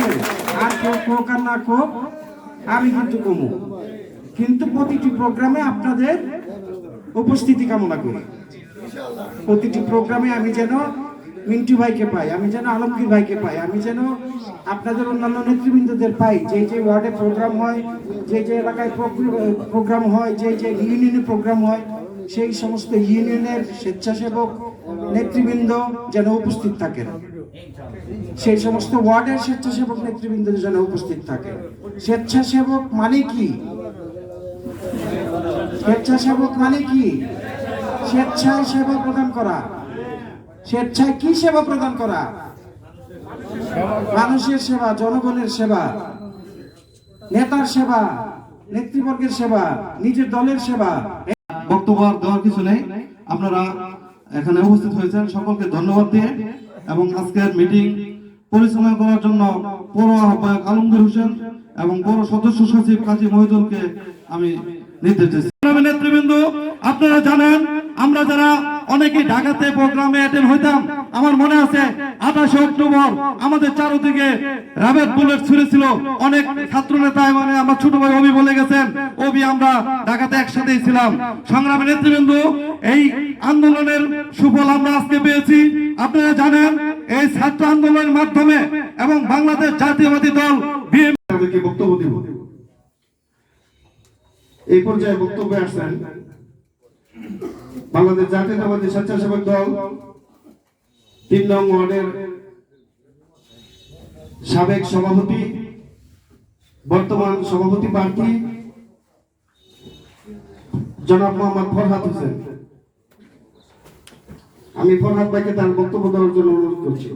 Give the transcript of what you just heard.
আছে, আর কেউ কোক আর না কোক আমি কিন্তু কমু, কিন্তু প্রতিটি প্রোগ্রামে আপনাদের উপস্থিতি কামনা করি। প্রতিটি প্রোগ্রামে আমি যেন মিন্টু ভাইকে পাই, আমি যেন আলমগীর ভাইকে পাই, আমি যেন আপনাদের অন্যান্য নেতৃবৃন্দদের পাই। যে যে ওয়ার্ডে প্রোগ্রাম হয়, যে যে এলাকায় প্রোগ্রাম হয়, যে যে ইউনিয়নে প্রোগ্রাম হয়, সেই সমস্ত ইউনিয়নের স্বেচ্ছাসেবক নেতৃবৃন্দ যেন উপস্থিত থাকেন, সেই সমস্ত ওয়ার্ডের স্বেচ্ছাসেবক নেতৃবৃন্দ যেন উপস্থিত থাকে। স্বেচ্ছাসেবক মানে কি? স্বেচ্ছাসেবক মানে কি? স্বেচ্ছায় সেবা প্রদান করা। স্বেচ্ছায় কি সেবা প্রদান করা? মানুষের সেবা, জনগণের সেবা, নেতার সেবা, নেতৃবর্গের সেবা, নিজের দলের সেবা। বক্তব্য দেওয়ার কিছু নেই, আপনারা এখানে উপস্থিত হয়েছেন, সকলকে ধন্যবাদ দিয়ে এবং আজকের মিটিং পরিচালনা করার জন্য পৌর আহ্বায়ক আলমগীর হোসেন এবং পৌর সদস্য সচিব কাজী মহিদুলকে আমি নির্দেশ দিচ্ছি। নেতৃবৃন্দ, আপনারা জানেন আমরা যারা অনেকে ঢাকাতে প্রোগ্রামে অ্যাটেন্ড হইতাম, আমার মনে আছে 28 অক্টোবর আমাদের চারদিকে রাবেত বুলেট ছুড়েছিল অনেক ছাত্র নেতা, মানে আমার ছোট ভাই অবি বলে গেছেন, অবি আমরা ঢাকাতে একসাথেই ছিলাম। সংগ্রামী নেতৃবৃন্দ, এই আন্দোলনের সুফল আমরা আজকে পেয়েছি। আপনারা জানেন এই ছাত্র আন্দোলনের মাধ্যমে এবং বাংলাদেশ জাতীয়বাদী দল বিএনপি বক্তব্য দিব। এই পর্যায়ে বক্তব্যে আসছেন বাংলাদেশ জাতীয়তাবাদী স্বেচ্ছাসেবক দল ৩ নং ওয়ার্ডের সাবেক সভাপতি, বর্তমান সভাপতি প্রার্থী জনাব মোহাম্মদ ফরহাদ হোসেন। আমি ফরহাদ ভাইকে তার বক্তব্য দেওয়ার জন্য অনুরোধ করছি।